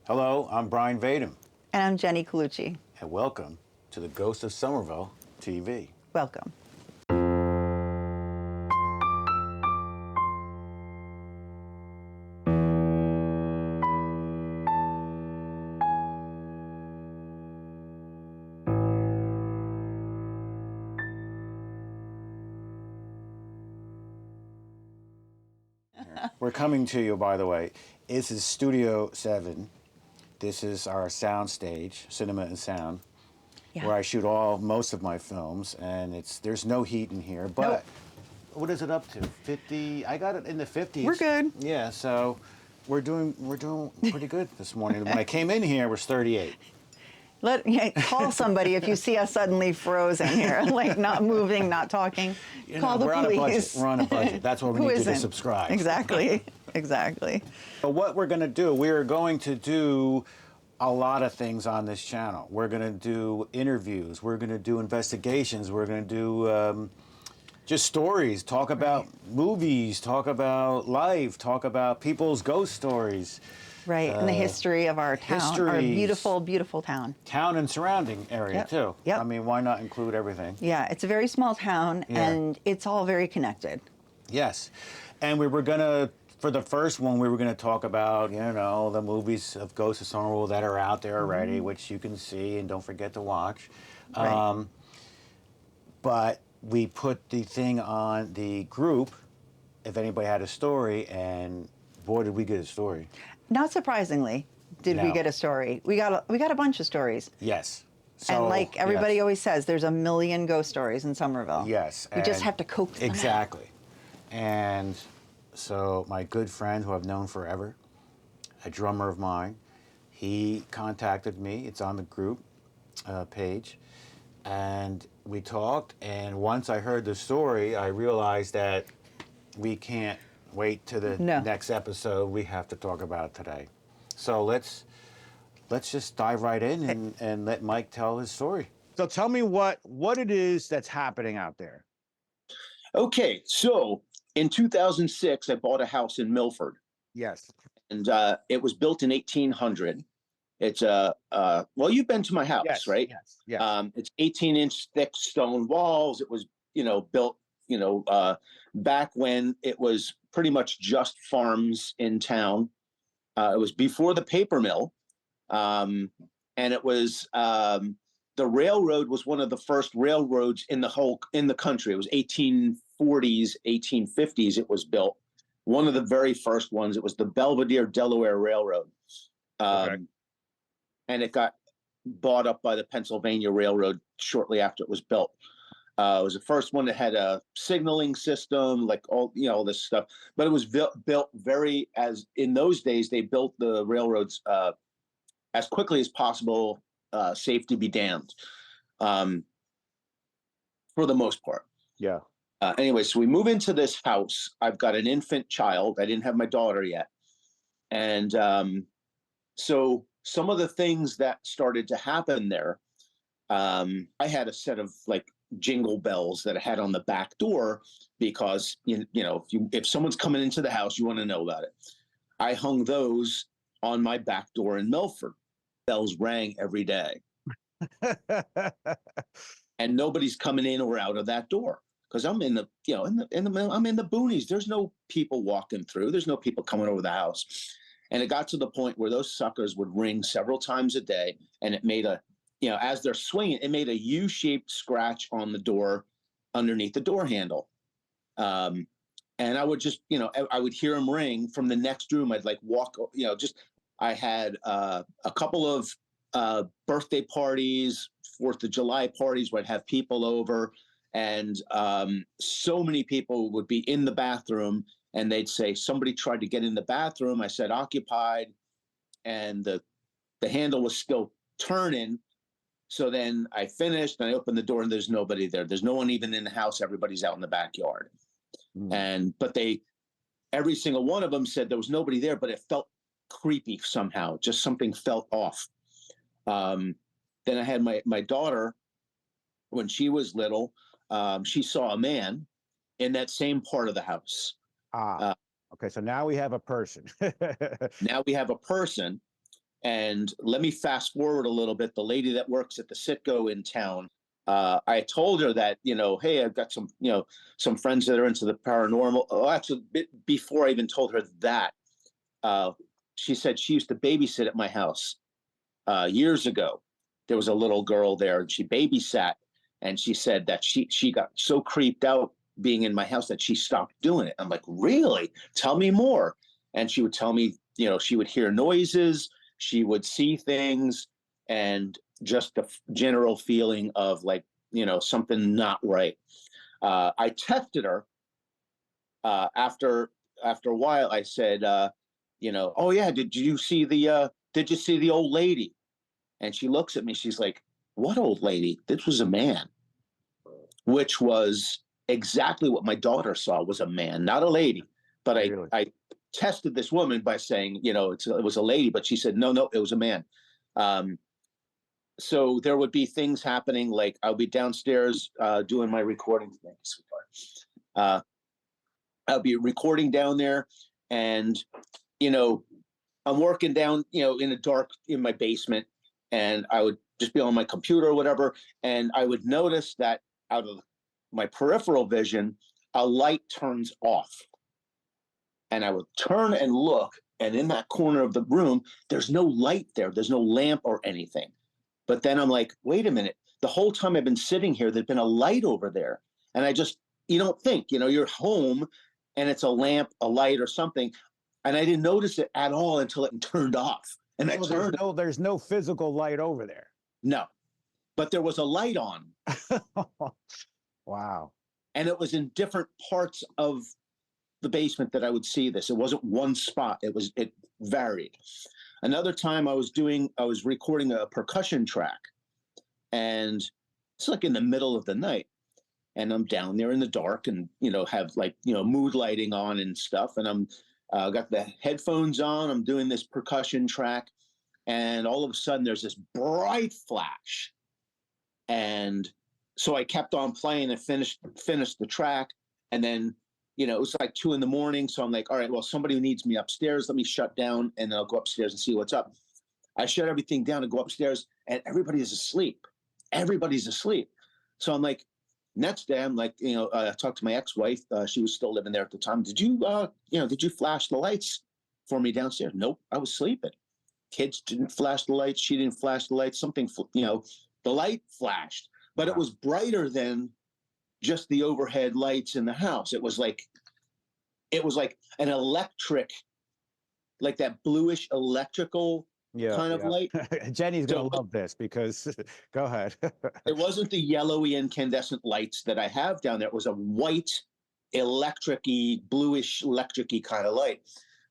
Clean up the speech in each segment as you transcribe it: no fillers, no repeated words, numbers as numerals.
Hello, I'm Brian Vadum, And I'm Jenny Colucci. and welcome to the Ghost of Somerville TV. Welcome. We're coming to you, by the way. This is Studio 7. This is our sound stage, cinema and sound, where I shoot most of my films, and there's no heat in here. But what is it up to? 50? I got it in the 50s. We're good. Yeah, so we're doing pretty good this morning. When I came in here, it was 38. Call somebody if you see us suddenly frozen here, like not moving, not talking. Call the police. We're on a budget. That's why we need you to subscribe. Exactly. Exactly. So what we're going to do, we're going to do a lot of things on this channel. We're going to do interviews. We're going to do investigations. We're going to do just stories, talk about movies, talk about life, talk about people's ghost stories. Right, and the history of our town, our beautiful, beautiful town. Town and surrounding area, too. Yep. I mean, why not include everything? Yeah, it's a very small town, and it's all very connected. Yes, and we were going to, for the first one, we were going to talk about, the movies of Ghosts of Somerville that are out there already, which you can see and don't forget to watch. Right. But we put the thing on the group, if anybody had a story, and boy, did we get a story. Not surprisingly, did we get a story. We got a bunch of stories. Yes. So, and like everybody always says, there's a million ghost stories in Somerville. Yes. We just have to coax them Exactly. And so my good friend who I've known forever, a drummer of mine, he contacted me. It's on the group page. And we talked. And once I heard the story, I realized that we can't wait to the next episode. We have to talk about it today. So let's just dive right in and let Mike tell his story. So tell me what it is that's happening out there. Okay, so in 2006, I bought a house in Milford. Yes. And it was built in 1800. It's well, you've been to my house, right? Yes. Yes. It's 18-inch thick stone walls. It was, built, back when it was pretty much just farms in town. It was before the paper mill. And it was, the railroad was one of the first railroads in the country. It was 1840s, 1850s. It was built. One of the very first ones. It was the Belvedere Delaware Railroad. And it got bought up by the Pennsylvania Railroad shortly after it was built. It was the first one that had a signaling system, like all this stuff. But it was built very, as in those days, they built the railroads as quickly as possible, safety be damned, for the most part. Yeah. Anyway, so we move into this house. I've got an infant child. I didn't have my daughter yet. And so some of the things that started to happen there, I had a set of like jingle bells that I had on the back door because, if someone's coming into the house, you want to know about it. I hung those on my back door in Milford. Bells rang every day. And nobody's coming in or out of that door because I'm in the, I'm in the boonies. There's no people walking through. There's no people coming over the house. And it got to the point where those suckers would ring several times a day, and it made a, as they're swinging, it made a U-shaped scratch on the door underneath the door handle. And I would just, I would hear them ring from the next room. I'd like walk, I had a couple of birthday parties, 4th of July parties where I'd have people over, and so many people would be in the bathroom, and they'd say, somebody tried to get in the bathroom. I said, occupied, and the handle was still turning. So then I finished, and I opened the door, and there's nobody there. There's no one even in the house. Everybody's out in the backyard. But every single one of them said there was nobody there, but it felt creepy somehow. Just something felt off. Then I had my daughter, when she was little, she saw a man in that same part of the house. Okay, so now we have a person. Now we have a person. And let me fast forward a little bit. The lady that works at the Citgo in town, I told her that, hey, I've got some, some friends that are into the paranormal. Oh, actually, before I even told her that, she said she used to babysit at my house years ago. There was a little girl there, and she babysat, and she said that she got so creeped out being in my house that she stopped doing it. I'm like, really? Tell me more. And she would tell me, she would hear noises, she would see things, and just the general feeling of like, something not right. I tested her after a while. I said, oh yeah, did you see the old lady? And she looks at me, she's like, what old lady? This was a man, which was exactly what my daughter saw, was a man, not a lady. But Really? I tested this woman by saying, it was a lady, but she said, no, it was a man. So there would be things happening, like I'll be downstairs doing my recording. I'll be recording down there, and I'm working down, in the dark in my basement, and I would just be on my computer or whatever, and I would notice that out of my peripheral vision, a light turns off, and I would turn and look, and in that corner of the room, there's no light there, there's no lamp or anything. But then I'm like, wait a minute, the whole time I've been sitting here, there's been a light over there, and you don't think, you're home, and it's a lamp, a light, or something. And I didn't notice it at all until it turned off. And There's no physical light over there. No, but there was a light on. Wow. And it was in different parts of the basement that I would see this. It wasn't one spot. It varied. Another time I was recording a percussion track, and it's like in the middle of the night. And I'm down there in the dark, and, have like, mood lighting on and stuff. And I'm got the headphones on. I'm doing this percussion track, and all of a sudden there's this bright flash. And so I kept on playing and finished the track. And then, it was like 2 a.m. So I'm like, all right, well, somebody needs me upstairs. Let me shut down, and then I'll go upstairs and see what's up. I shut everything down and go upstairs, and everybody's asleep. Everybody's asleep. So I'm like, next day, I'm like, I talked to my ex-wife. She was still living there at the time. Did you flash the lights for me downstairs? Nope, I was sleeping. Kids didn't flash the lights. She didn't flash the lights. Something, the light flashed, but It was brighter than just the overhead lights in the house. It was like an electric, like that bluish electrical kind of light. Jenny's going to love this because, go ahead. It wasn't the yellowy incandescent lights that I have down there. It was a white, electric-y, bluish, electric-y kind of light.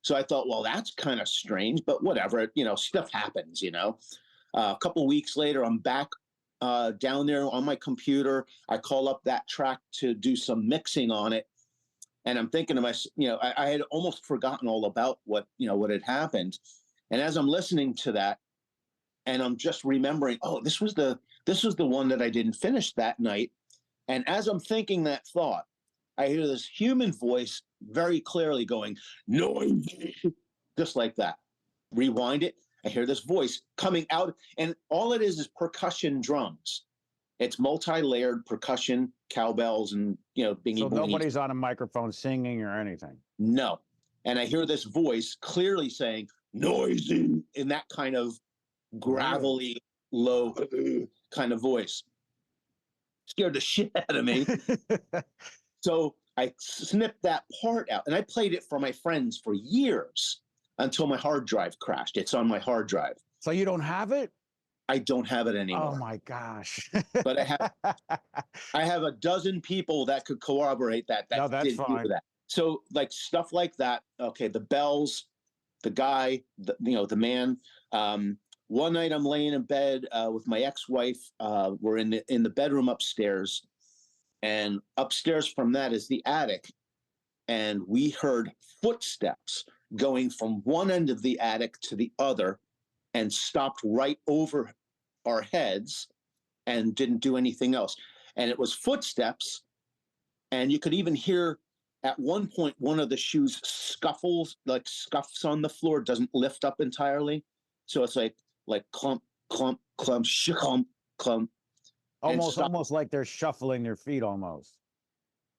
So I thought, well, that's kind of strange, but whatever, stuff happens, A couple of weeks later, I'm back down there on my computer. I call up that track to do some mixing on it. And I'm thinking to myself, I had almost forgotten all about what had happened. And as I'm listening to that, and I'm just remembering, oh, this was the one that I didn't finish that night. And as I'm thinking that thought, I hear this human voice very clearly going, noisy, just like that. Rewind it. I hear this voice coming out, and all it is percussion drums. It's multi-layered percussion, cowbells, and bingy. So nobody's on a microphone singing or anything. No. And I hear this voice clearly saying, noisy, in that kind of gravelly, low kind of voice. Scared the shit out of me. So I snipped that part out, and I played it for my friends for years until my hard drive crashed. It's on my hard drive. So you don't have it? I don't have it anymore. Oh my gosh. But I have a dozen people that could corroborate that. No, that's fine. That. So like stuff like that. Okay, the bells, the guy, the man. One night I'm laying in bed with my ex-wife. We're in the bedroom upstairs, and upstairs from that is the attic, and we heard footsteps going from one end of the attic to the other, and stopped right over our heads, and didn't do anything else. And it was footsteps, and you could even hear at one point one of the shoes scuffs on the floor, doesn't lift up entirely. So it's like clump, clump, clump, clump, clump. Almost like they're shuffling their feet almost.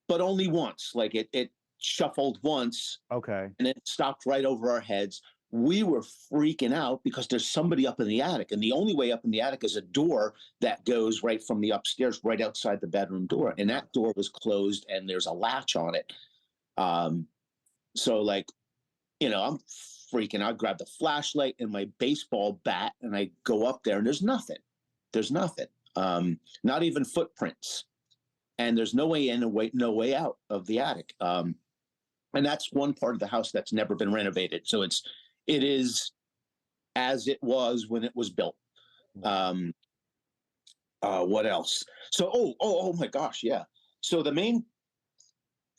But only once. Like it shuffled once. Okay. And it stopped right over our heads. We were freaking out because there's somebody up in the attic. And the only way up in the attic is a door that goes right from the upstairs, right outside the bedroom door. And that door was closed and there's a latch on it. So like, I'm freaking out. I grab the flashlight and my baseball bat and I go up there and there's nothing. There's nothing. Not even footprints. And there's no way in and no way out of the attic. And that's one part of the house that's never been renovated. So it is as it was when it was built. What else? So, oh my gosh. Yeah. So the main,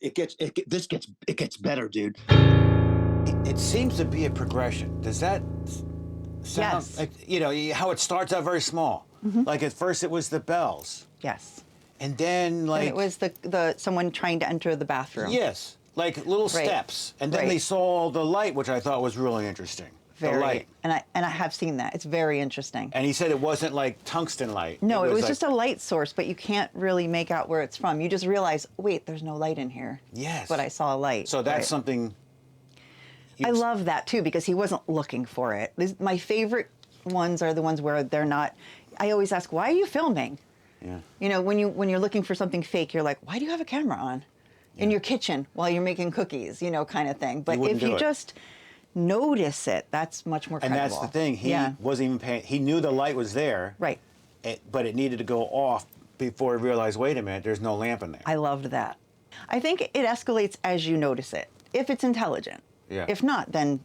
it gets better, dude. It seems to be a progression. Does that sound Yes. like, how it starts out very small? Like at first it was the bells. Yes. And then like. And it was the someone trying to enter the bathroom. Yes. Like little steps. And then they saw the light, which I thought was really interesting. Very. The light. And I have seen that. It's very interesting. And he said it wasn't like tungsten light. No, it was like, just a light source, but you can't really make out where it's from. You just realize, wait, there's no light in here. Yes. But I saw a light. So that's something. I love that too, because he wasn't looking for it. My favorite ones are the ones where they're not. I always ask, why are you filming? Yeah. When you're looking for something fake, you're like, why do you have a camera on in your kitchen while you're making cookies, kind of thing. But if you just notice it, that's much more credible. And that's the thing. He wasn't even paying. He knew the light was there. Right. But it needed to go off before he realized, wait a minute, there's no lamp in there. I loved that. I think it escalates as you notice it, if it's intelligent. Yeah. If not, then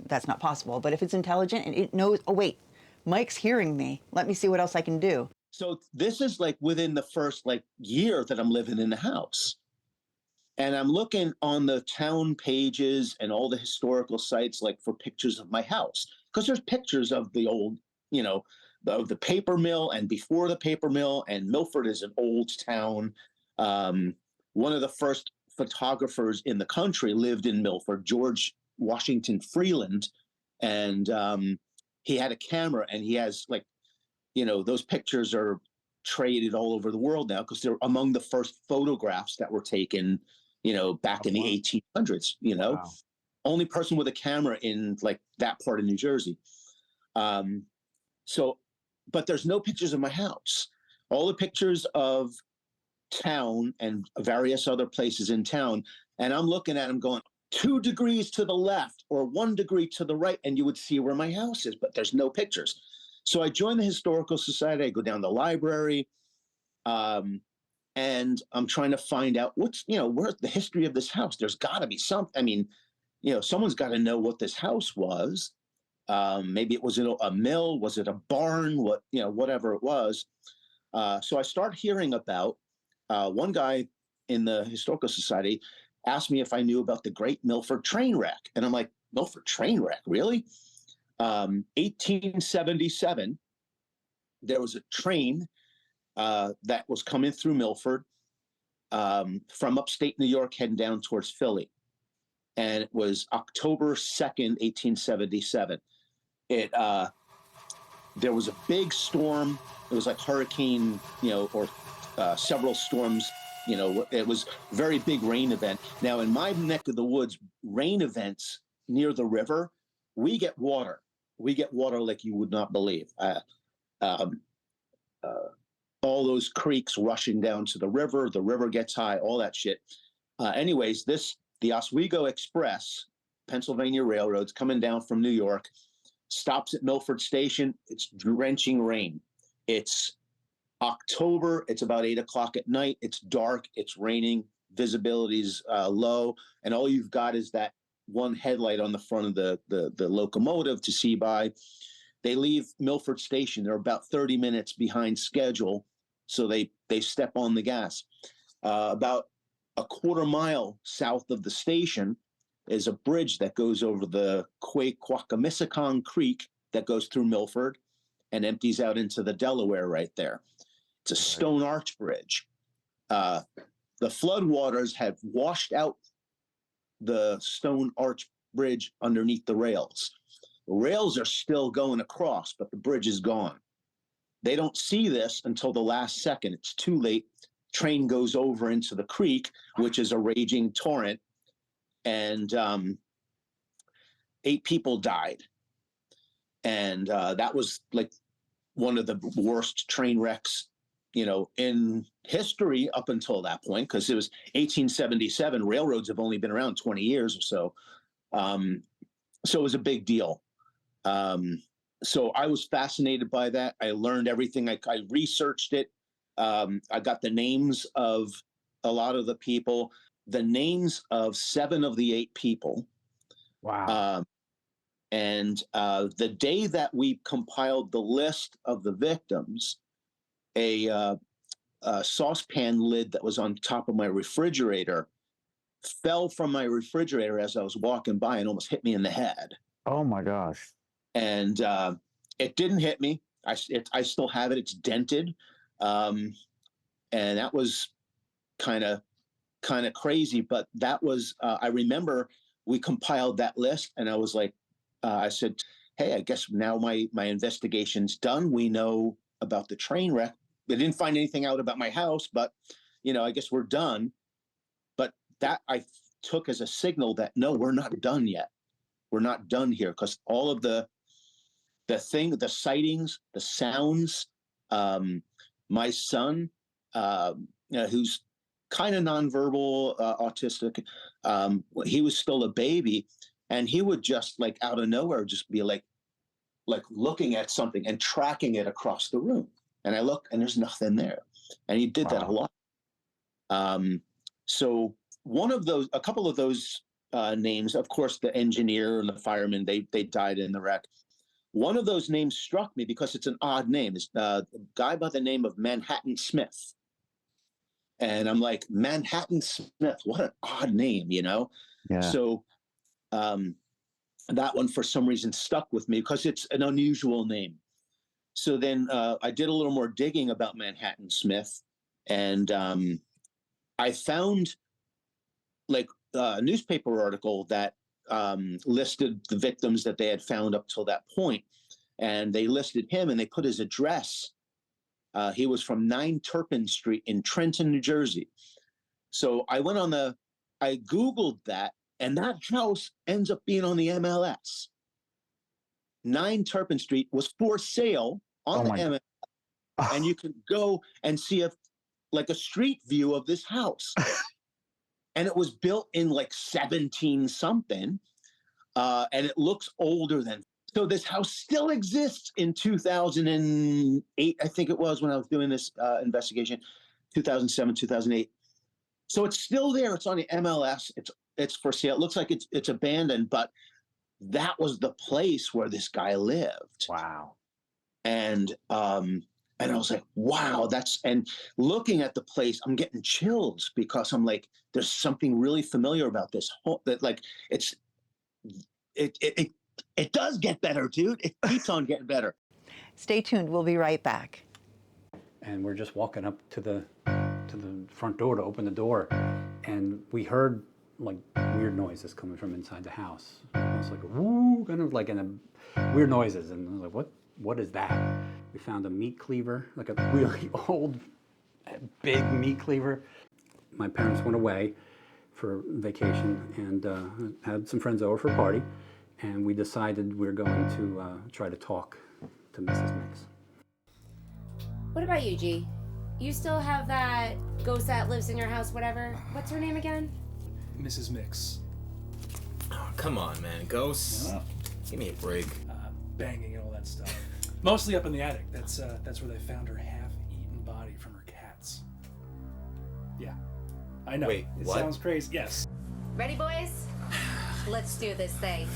that's not possible. But if it's intelligent and it knows, oh, wait, Mike's hearing me. Let me see what else I can do. So this is like within the first year that I'm living in the house. And I'm looking on the town pages and all the historical sites, for pictures of my house. Because there's pictures of the old, of the paper mill and before the paper mill. And Milford is an old town. One of the first photographers in the country lived in Milford, George Washington Freeland. And he had a camera and he has those pictures are traded all over the world now because they're among the first photographs that were taken, back in the 1800s, Wow. Only person with a camera in that part of New Jersey. But there's no pictures of my house. All the pictures of town and various other places in town. And I'm looking at them going 2 degrees to the left or 1 degree to the right. And you would see where my house is, but there's no pictures. So I joined the Historical Society. I go down to the library, and I'm trying to find out where's the history of this house. There's got to be something. I mean, someone's got to know what this house was. Maybe it was a mill. Was it a barn? Whatever it was. So I start hearing about one guy in the Historical Society asked me if I knew about the Great Milford Train Wreck. And I'm like, Milford Train Wreck, really? 1877, there was a train that was coming through Milford from upstate New York heading down towards Philly. And it was October 2nd, 1877. There was a big storm. It was like hurricane, or several storms. It was a very big rain event. Now, in my neck of the woods, rain events near the river, we get water. We get water like you would not believe. All those creeks rushing down to the river gets high, all that shit. Anyways, the Oswego Express, Pennsylvania Railroad's coming down from New York, stops at Milford Station. It's drenching rain. It's October. It's about 8:00 at night. It's dark. It's raining. Visibility's low. And all you've got is that one headlight on the front of the locomotive to see by. They leave Milford Station. They're about 30 minutes behind schedule. So they step on the gas. About a quarter mile south of the station is a bridge that goes over the Quaquamisicon Creek that goes through Milford and empties out into the Delaware right there. It's a stone arch bridge. The floodwaters have washed out the stone arch bridge underneath the rails. Rails are still going across, but the bridge is gone. They don't see this until the last second. It's too late. Train goes over into the creek, which is a raging torrent, and 8 people died. And that was like one of the worst train wrecks, in history up until that point, because it was 1877. Railroads have only been around 20 years or so. So it was a big deal. So I was fascinated by that. I learned everything. I researched it. I got the names of a lot of the people, the names of 7 of the 8 people. Wow. And the day that we compiled the list of the victims, a saucepan lid that was on top of my refrigerator fell from my refrigerator as I was walking by and almost hit me in the head. Oh my gosh. And it didn't hit me. I still have it. It's dented. And that was kind of crazy. But that was, I remember we compiled that list, and I was like, I said, hey, I guess now my investigation's done. We know about the train wreck. They didn't find anything out about my house, but, I guess we're done. But that I took as a signal that, no, we're not done yet. We're not done here, because all of the sightings, the sounds, my son, who's kind of nonverbal, autistic, he was still a baby, and he would just like out of nowhere just be like looking at something and tracking it across the room. And I look, and there's nothing there. And he did that a lot. So a couple of those names, of course, the engineer and the fireman, they died in the wreck. One of those names struck me because it's an odd name. It's a guy by the name of Manhattan Smith. And I'm like, Manhattan Smith, what an odd name, Yeah. So that one, for some reason, stuck with me because it's an unusual name. So then I did a little more digging about Manhattan Smith, and I found like a newspaper article that listed the victims that they had found up till that point. And they listed him, and they put his address. He was from 9 Turpin Street in Trenton, New Jersey. So I Googled that, and that house ends up being on the MLS. 9 Turpin Street was for sale on the MLS. And you could go and see a street view of this house. And it was built in like 17 something. And it looks older than. So this house still exists in 2008, I think it was, when I was doing this investigation, 2007, 2008. So it's still there. It's on the MLS. It's for sale. It looks like it's abandoned, but that was the place where this guy lived. Wow. And I was like, wow, and looking at the place, I'm getting chills because I'm like, there's something really familiar about this whole, that like, it does get better, dude. It keeps on getting better. Stay tuned. We'll be right back. And we're just walking up to the front door to open the door, and we heard like weird noises coming from inside the house. Almost like a woo, kind of like weird noises. And I was like, what is that? We found a meat cleaver, like a really old, big meat cleaver. My parents went away for vacation and had some friends over for a party. And we decided we're going to try to talk to Mrs. Mix. What about you, G? You still have that ghost that lives in your house, whatever? What's her name again? Mrs. Mix. Oh, come on, man. Ghosts? Yeah. Give me a break. Banging and all that stuff. Mostly up in the attic. That's where they found her half-eaten body from her cats. Yeah. I know. Wait, it what? Sounds crazy. Yes. Ready, boys? Let's do this thing.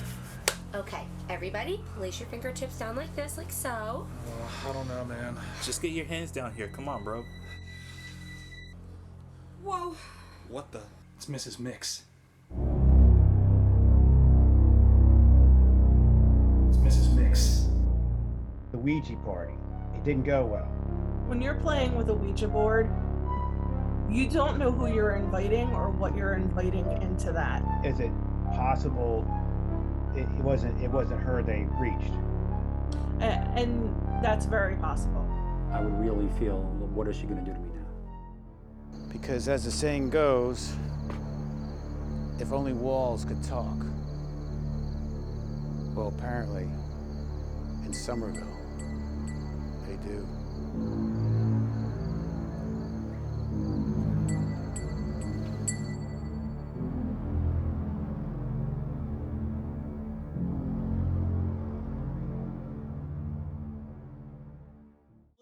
Okay, everybody, place your fingertips down like this, like so. Oh, I don't know, man. Just get your hands down here. Come on, bro. Whoa. What the? It's Mrs. Mix. It's Mrs. Mix. The Ouija party. It didn't go well. When you're playing with a Ouija board, you don't know who you're inviting or what you're inviting into that. Is it possible it wasn't her they reached. And that's very possible. I would really feel, what is she going to do to me now? Because as the saying goes, if only walls could talk. Well, apparently, in Somerville, they do.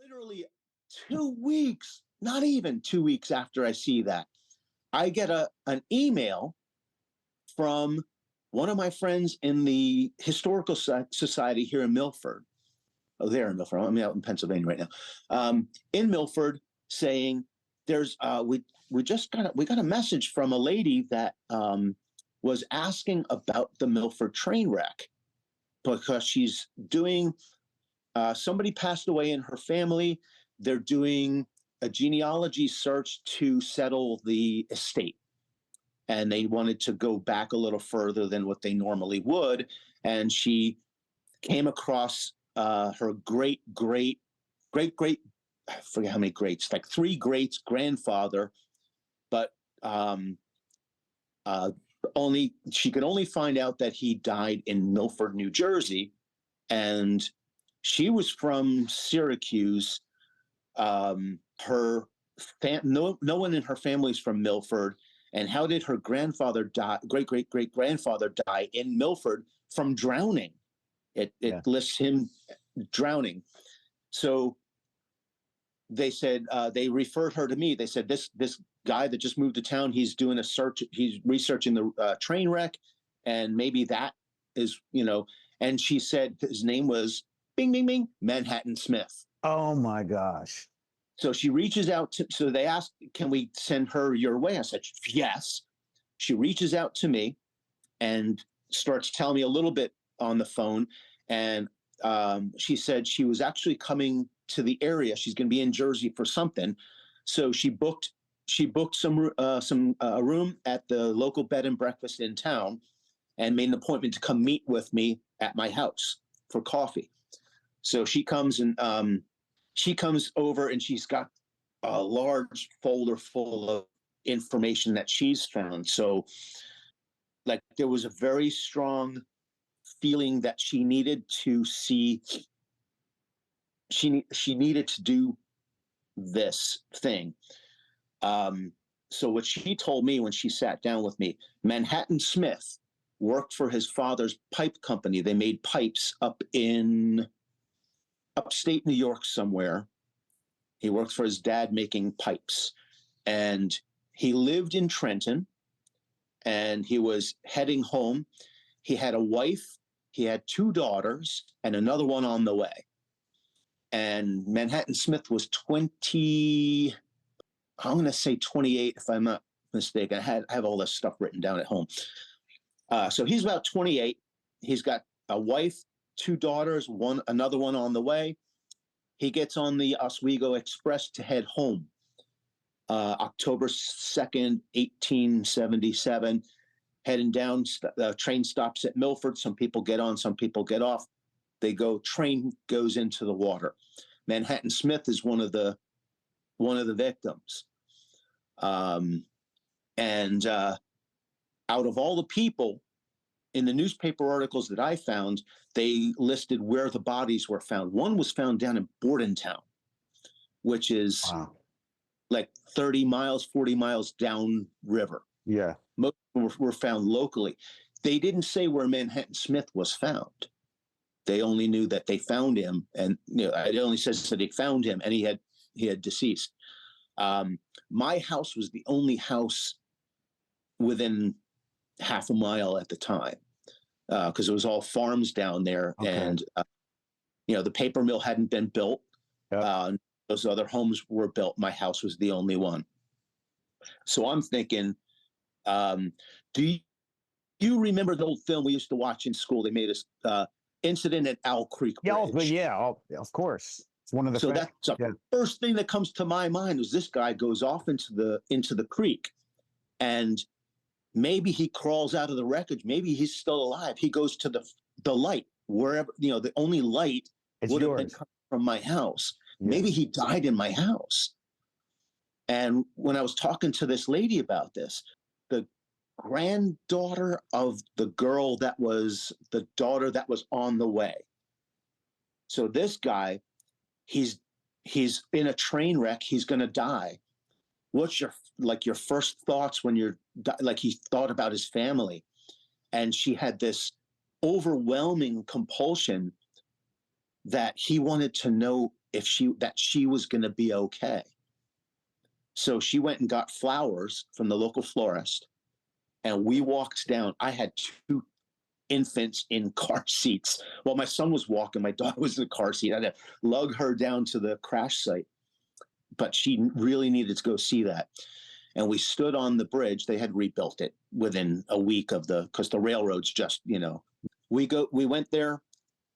Literally 2 weeks, not even 2 weeks after I see that, I get an email from one of my friends in the Historical Society here in Milford. Oh, there in Milford. I'm out in Pennsylvania right now. In Milford, saying there's we got a message from a lady that was asking about the Milford train wreck because she's doing. Somebody passed away in her family. They're doing a genealogy search to settle the estate. And they wanted to go back a little further than what they normally would. And she came across her great, I forget how many greats, like 3 greats grandfather, but she could only find out that he died in Milford, New Jersey. And she was from Syracuse. No one in her family's from Milford. And how did her grandfather die? Great grandfather die in Milford from drowning. It lists him drowning. So they said they referred her to me. They said this guy that just moved to town, he's doing a search. He's researching the train wreck, and maybe that is And she said his name was Bing Bing Bing Manhattan Smith. Oh my gosh. So she reaches out to, so they asked, can we send her your way? I said, yes. She reaches out to me and starts telling me a little bit on the phone. And she said she was actually coming to the area. She's going to be in Jersey for something. So she booked some room at the local bed and breakfast in town and made an appointment to come meet with me at my house for coffee. So she comes over and she's got a large folder full of information that she's found. So like there was a very strong feeling that she needed to see, she needed to do this thing. So what she told me when she sat down with me, Manhattan Smith worked for his father's pipe company. They made pipes up in upstate New York somewhere. He worked for his dad making pipes. And he lived in Trenton and he was heading home. He had a wife, he had 2 daughters and another one on the way. And Manhattan Smith was 20, I'm going to say 28 if I'm not mistaken. I have all this stuff written down at home. So he's about 28. He's got a wife, 2 daughters, another one on the way. He gets on the Oswego Express to head home. October 2nd, 1877, heading down, the train stops at Milford. Some people get on, some people get off. Train goes into the water. Manhattan Smith is one of the victims. And out of all the people in the newspaper articles that I found, they listed where the bodies were found. One was found down in Bordentown, which is like 30 miles, 40 miles down river. Yeah. Most were found locally. They didn't say where Manhattan Smith was found. They only knew that they found him, and it only says that they found him, and he had deceased. My house was the only house within half a mile at the time, because it was all farms down there, okay. And the paper mill hadn't been built. Yep. Those other homes were built. My house was the only one. So I'm thinking, do you remember the old film we used to watch in school? They made us Incident at Owl Creek Bridge. Of course. It's one of the. So that's the first thing that comes to my mind is this guy goes off into the creek, and Maybe he crawls out of the wreckage. Maybe he's still alive. He goes to the light, wherever, the only light would have been coming from my house. Yeah. Maybe he died in my house. And when I was talking to this lady about this, the granddaughter of the girl that was the daughter that was on the way. So this guy, he's in a train wreck. He's going to die. What's your first thoughts when you're like, he thought about his family, and she had this overwhelming compulsion that he wanted to know if she was going to be okay. So she went and got flowers from the local florist, and we walked down. I had 2 infants in car seats while my son was walking. My daughter was in the car seat. I had to lug her down to the crash site, but she really needed to go see that. And we stood on the bridge. They had rebuilt it within a week because the railroads just, we went there.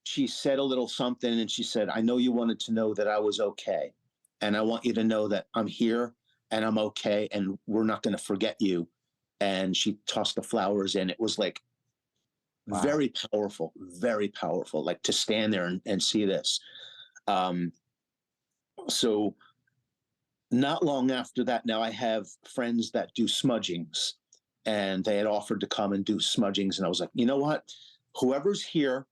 She said a little something, and she said, I know you wanted to know that I was okay. And I want you to know that I'm here and I'm okay, and we're not going to forget you. And she tossed the flowers in. It was like, wow. Very powerful, like to stand there and see this. So not long after that, now I have friends that do smudgings, and they had offered to come and do smudgings. And I was like, you know what? Whoever's here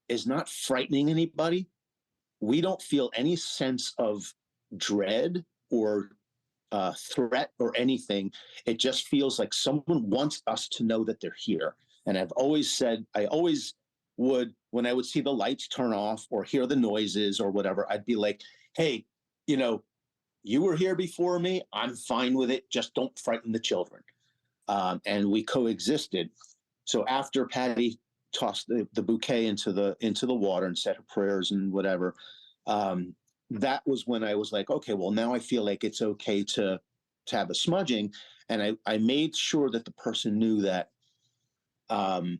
is not frightening anybody. We don't feel any sense of dread or threat or anything. It just feels like someone wants us to know that they're here. And I've always said, I always would, when I would see the lights turn off or hear the noises or whatever, I'd be like, hey, you were here before me. I'm fine with it. Just don't frighten the children. And we coexisted. So after Patty tossed the bouquet into the water and said her prayers and whatever, that was when I was like, okay, well, now I feel like it's okay to have a smudging. And I made sure that the person knew that I'm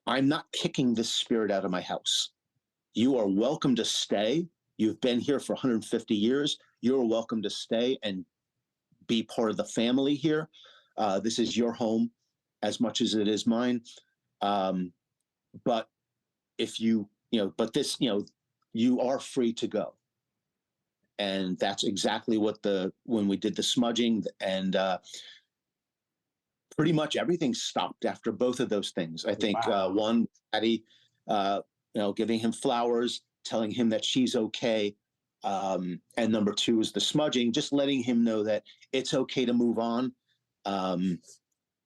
not kicking this spirit out of my house. You are welcome to stay. You've been here for 150 years. You're welcome to stay and be part of the family here. This is your home as much as it is mine. But if you are free to go. And that's exactly what when we did the smudging, and pretty much everything stopped after both of those things. I think one, Patty, giving him flowers, telling him that she's okay. And number 2 is the smudging, just letting him know that it's okay to move on.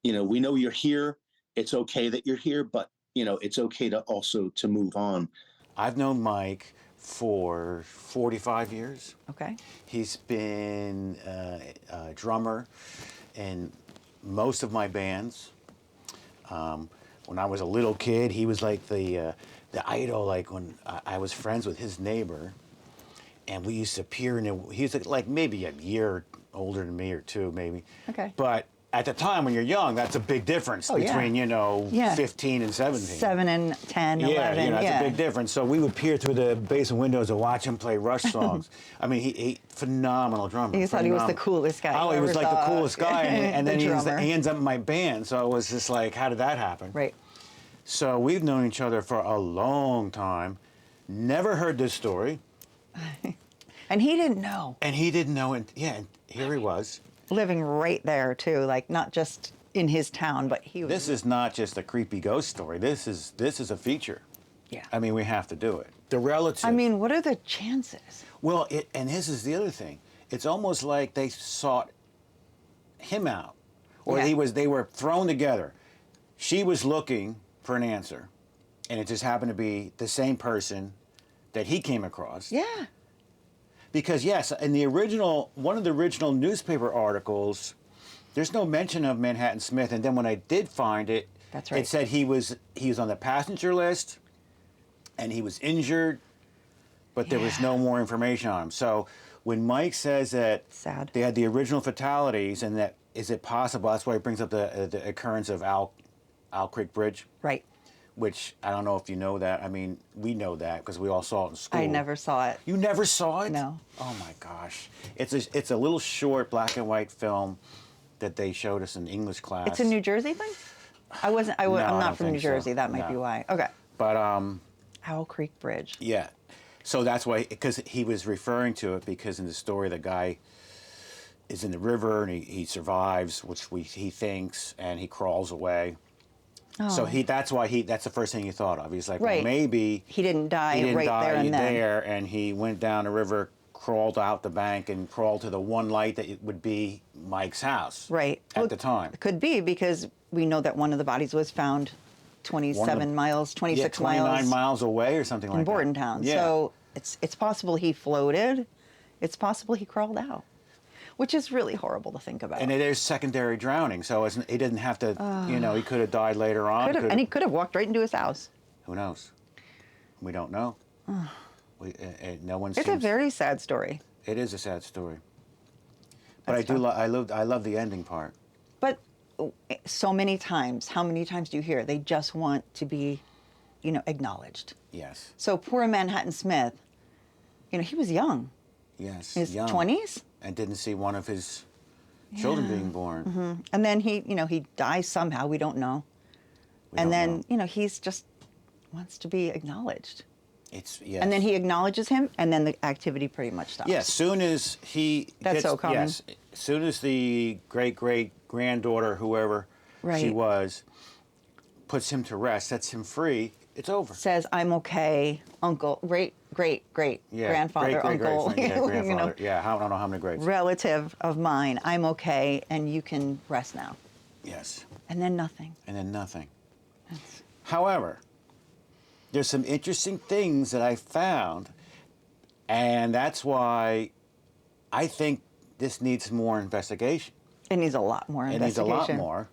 We know you're here. It's okay that you're here, but it's okay to move on. I've known Mike for 45 years. Okay. He's been a drummer in most of my bands. When I was a little kid, he was like the idol. Like when I was friends with his neighbor, and we used to appear in. He was like maybe a year older than me or 2, maybe. Okay. But at the time when you're young, that's a big difference between 15 and 17. 7 and 10, 11. That's a big difference. So we would peer through the basement windows to watch him play Rush songs. I mean, he phenomenal drummer. You thought he was the coolest guy. Oh, he was like the coolest guy, and then he ends up in my band. So it was just like, how did that happen? Right. So we've known each other for a long time. Never heard this story. And he didn't know. And and here he was. Living right there too, like not just in his town, but he was. This is not just a creepy ghost story. This is a feature. Yeah. I mean, we have to do it. The relative. I mean, what are the chances? Well, and this is the other thing. It's almost like they sought him out, or they were thrown together. She was looking for an answer, and it just happened to be the same person that he came across. Yeah. Because yes, in one of the original newspaper articles, there's no mention of Manhattan Smith. And then when I did find it, that's right. It said he was on the passenger list, and he was injured, but there was no more information on him. So when Mike says that they had the original fatalities, and that is it possible? That's why he brings up the occurrence of Owl Creek Bridge, right? Which I don't know if you know that. I mean, we know that because we all saw it in school. I never saw it. You never saw it? No. Oh my gosh! It's a little short black and white film that they showed us in English class. It's a New Jersey thing? I'm not from New Jersey. That might be why. Okay. But Owl Creek Bridge. Yeah. So that's why, because he was referring to it, because in the story the guy is in the river and he survives, which he thinks, and he crawls away. Oh. So that's the first thing he thought of. He's like, well, maybe he didn't die there and then. And he went down the river, crawled out the bank, and crawled to the one light that would be Mike's house. Right. At the time. It could be, because we know that one of the bodies was found 26 miles 29 miles away or something like that. In Bordentown. Yeah. So it's possible he floated. It's possible he crawled out, which is really horrible to think about. And it is secondary drowning, so he didn't have to, he could have died later on. And he could have walked right into his house. Who knows? We don't know. No one. It's a very sad story. It is a sad story. But I love the ending part. But so many times, how many times do you hear they just want to be, acknowledged? Yes. So poor Manhattan Smith, he was young. Yes. His 20s. And didn't see one of his children being born. Mm-hmm. And then he dies somehow. We don't know. He's just wants to be acknowledged. And then he acknowledges him, and then the activity pretty much stops. Yes, soon as so common. Yes, as soon as the great-great-granddaughter, whoever she was, puts him to rest, sets him free, it's over. Says, I'm okay, uncle, grandfather, uncle. Grandfather. I don't know how many greats. Relative of mine, I'm okay, and you can rest now. Yes. And then nothing. However, there's some interesting things that I found, and that's why I think this needs more investigation. It needs a lot more investigation. It needs a lot more.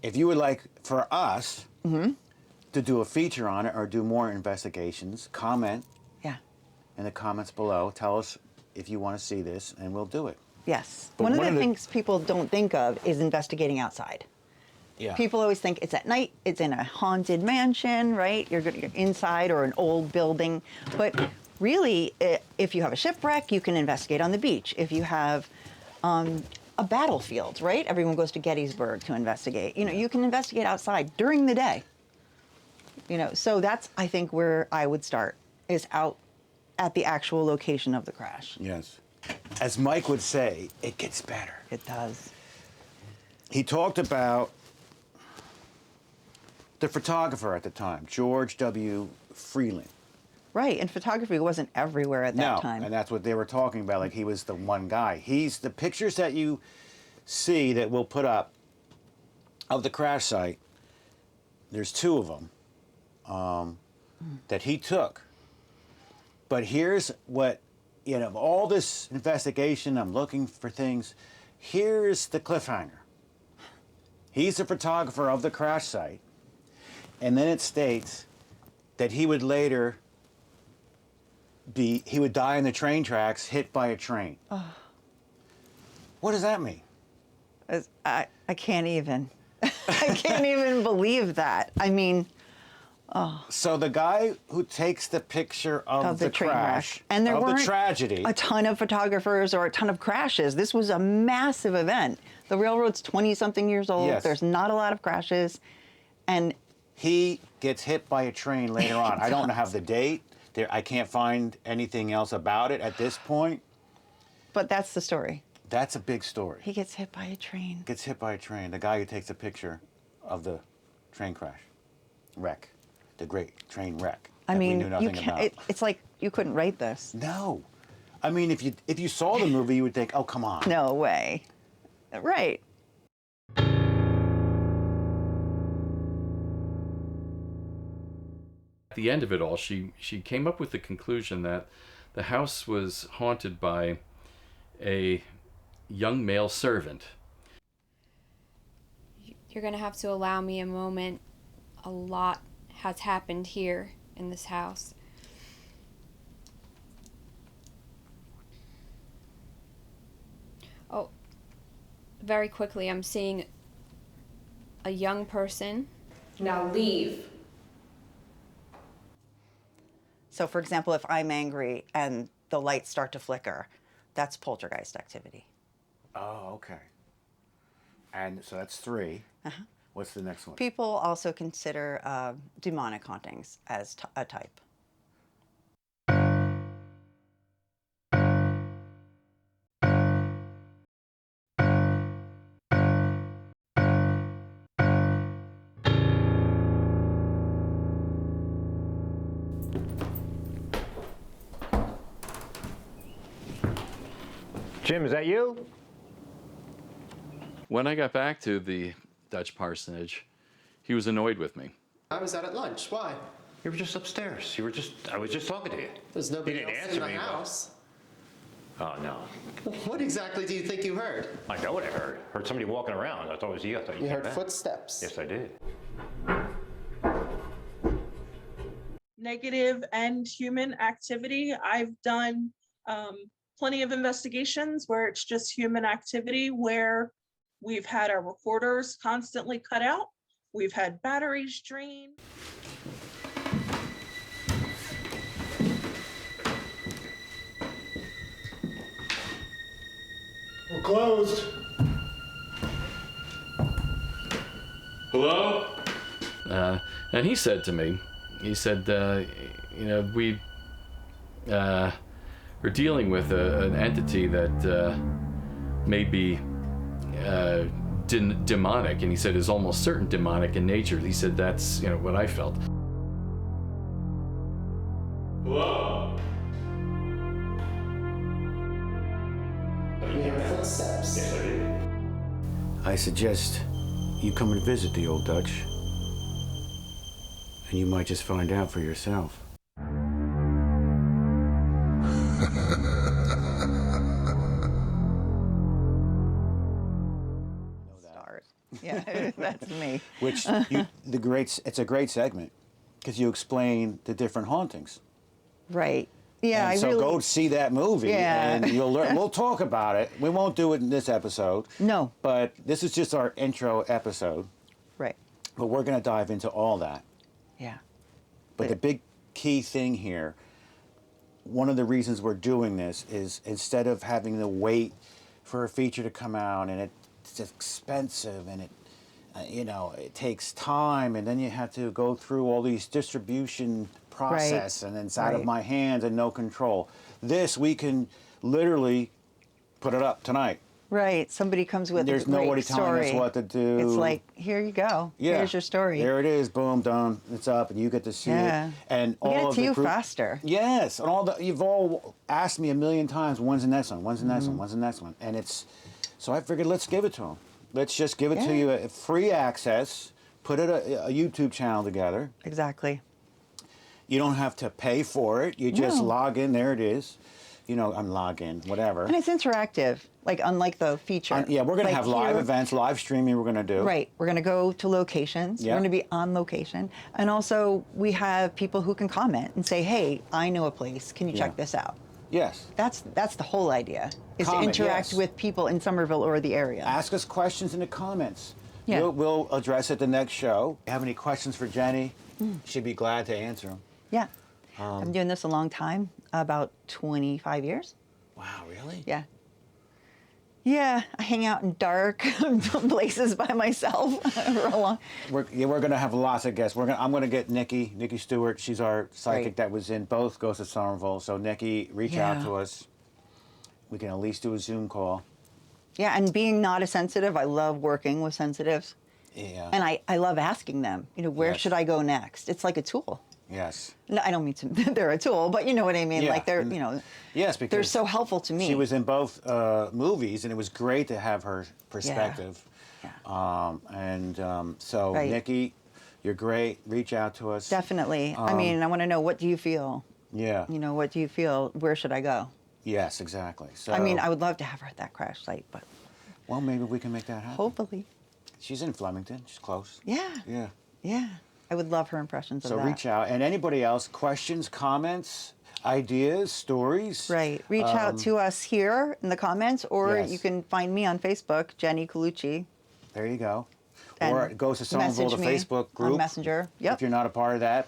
If you would like for us to do a feature on it or do more investigations, comment in the comments below. Tell us if you want to see this, and we'll do it. Yes. One of the things people don't think of is investigating outside. Yeah. People always think it's at night, it's in a haunted mansion, right? You're inside or an old building. But really, if you have a shipwreck, you can investigate on the beach. If you have a battlefield, right? Everyone goes to Gettysburg to investigate. You can investigate outside during the day. So that's, I think, where I would start, is out at the actual location of the crash. Yes. As Mike would say, it gets better. It does. He talked about the photographer at the time, George W. Freeland. Right, and photography wasn't everywhere at that time. And that's what they were talking about, like he was the one guy. He's the pictures that you see that we'll put up of the crash site, there's 2 of them that he took. But here's what, all this investigation, I'm looking for things, here's the cliffhanger. He's the photographer of the crash site. And then it states that he would later he would die in the train tracks, hit by a train. Oh. What does that mean? I can't even. I can't even believe that. I mean, So the guy who takes the picture of the train crash, and there weren't the tragedy, a ton of photographers or a ton of crashes. This was a massive event. The railroad's 20-something years old. Yes. There's not a lot of crashes, and he gets hit by a train later on. I don't have the date. I can't find anything else about it at this point. But that's the story. That's a big story. He gets hit by a train. Gets hit by a train. The guy who takes a picture of the train crash, wreck, the great train wreck. I mean, we knew nothing about. It's like you couldn't write this. No, I mean, if you saw the movie, you would think, oh, come on. No way. Right. At the end of it all, she came up with the conclusion that the house was haunted by a young male servant. You're going to have to allow me a moment. A lot has happened here in this house. Oh, very quickly, I'm seeing a young person. Now leave. So, for example, if I'm angry and the lights start to flicker, that's poltergeist activity. Oh, okay. And so that's 3. Uh-huh. What's the next one? People also consider demonic hauntings as a type. Jim, is that you? When I got back to the Dutch parsonage, he was annoyed with me. I was out at lunch. Why? You were just upstairs. I was just talking to you. There's nobody else in the house. Oh, no. What exactly do you think you heard? I know what I heard. Heard somebody walking around. I thought it was you. I thought you You came heard back. footsteps. Yes, I did. Negative and human activity. I've done plenty of investigations where it's just human activity, where we've had our recorders constantly cut out. We've had batteries drained. We're closed. Hello? And he said to me, he said, we're dealing with an entity that may be demonic, and he said is almost certain demonic in nature. He said that's what I felt. Hello? You heard footsteps. Yes, I did. I suggest you come and visit the old Dutch, and you might just find out for yourself. Stars. Yeah, that's me. Which it's a great segment because you explain the different hauntings. Right. Yeah, and so go see that movie, and you'll learn. We'll talk about it. We won't do it in this episode. No. But this is just our intro episode. Right. But we're going to dive into all that. Yeah. But the big key thing here, one of the reasons we're doing this is instead of having to wait for a feature to come out, and it's expensive, and it takes time, and then you have to go through all these distribution process, and it's out of my hands and no control. This, we can literally put it up tonight. Right. Somebody comes with There's a great nobody telling us what to do. It's like, here you go. Yeah. Here's your story. There it is. Boom, done. It's up, and you get to see it. And we all get it of to the you group, faster. Yes, and you've all asked me a million times, when's the next one? When's the next one? When's the next one? And so I figured, let's give it to them. Let's just give it to you, free access. Put it a YouTube channel together. Exactly. You don't have to pay for it. You just log in. There it is. I'm log in, whatever. And it's interactive, unlike the feature. We're going to have live events, live streaming we're going to do. Right. We're going to go to locations. Yeah. We're going to be on location. And also, we have people who can comment and say, hey, I know a place. Can you check this out? Yes. That's the whole idea, is Comment, to interact with people in Somerville or the area. Ask us questions in the comments. Yeah. We'll address it the next show. Have any questions for Jenny? She'd be glad to answer them. Yeah. I'm doing this a long time, about 25 years. Wow, really? Yeah. Yeah, I hang out in dark places by myself for a long. We're going to have lots of guests. I'm going to get Nikki Stewart. She's our psychic that was in both Ghosts of Somerville. So Nikki, reach out to us. We can at least do a Zoom call. Yeah, and being not a sensitive, I love working with sensitives. Yeah. And I love asking them, where should I go next? It's like a tool. Yes. No, I don't mean they're a tool, but you know what I mean. Yeah. Like they're, yes, because they're so helpful to me. She was in both movies, and it was great to have her perspective. Yeah. So Nikki, you're great. Reach out to us. Definitely. I want to know, what do you feel? Yeah. What do you feel? Where should I go? Yes, exactly. So I would love to have her at that crash site, but. Well, maybe we can make that happen. Hopefully. She's in Flemington. She's close. Yeah. Yeah. Yeah. I would love her impressions of that. So reach out. And anybody else, questions, comments, ideas, stories? Right. Reach out to us here in the comments, or you can find me on Facebook, Jenny Colucci. There you go. Or it goes to Somerville, the Facebook group. On Messenger. Yep. If you're not a part of that,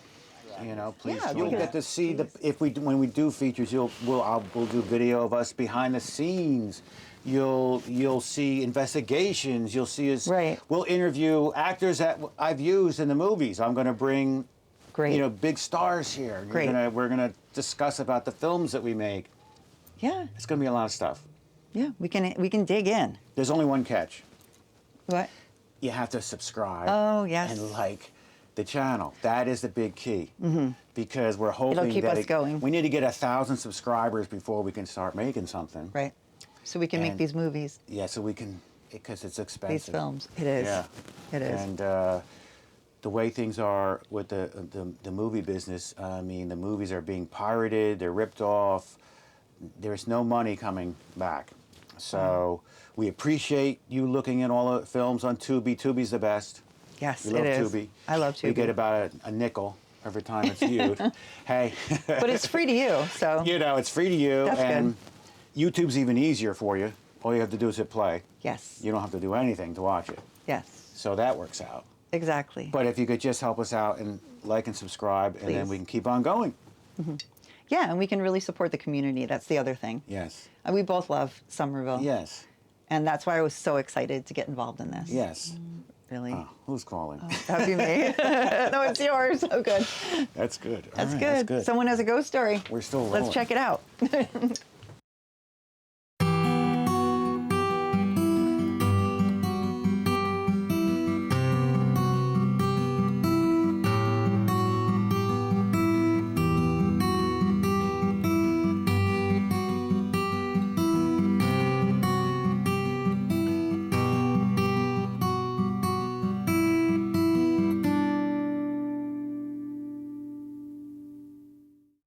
please. You'll get to see when we do features. We'll do video of us behind the scenes, You'll see investigations. You'll see us. Right. We'll interview actors that I've used in the movies. I'm going to bring, Great. big stars here. Great. We're gonna discuss about the films that we make. Yeah. It's going to be a lot of stuff. Yeah. We can dig in. There's only one catch. What? You have to subscribe. Oh, yes. And like the channel. That is the big key. Mm-hmm. Because we're hoping keep that us going. We need to get 1,000 subscribers before we can start making something. Right. So we can make these movies. Yeah, so we can, because it's expensive. These films. It is. Yeah. It is. And the way things are with the movie business, I mean, the movies are being pirated, they're ripped off. There's no money coming back. So we appreciate you looking at all the films on Tubi. Tubi's the best. Yes, We love it is. Tubi. I love Tubi. We get about a nickel every time it's viewed. Hey. But it's free to you, so. It's free to you. That's and YouTube's even easier for you. All you have to do is hit play. Yes. You don't have to do anything to watch it. Yes. So that works out. Exactly. But if you could just help us out and like and subscribe, and then Please. we can keep on going. Mm-hmm. Yeah, and we can really support the community. That's the other thing. Yes. And we both love Somerville. Yes. And that's why I was so excited to get involved in this. Yes. Really. Oh, who's calling? That'd be me. No, it's yours. Oh, good. That's good. All That's right, good. That's good. Someone has a ghost story. We're still rolling. Let's check it out.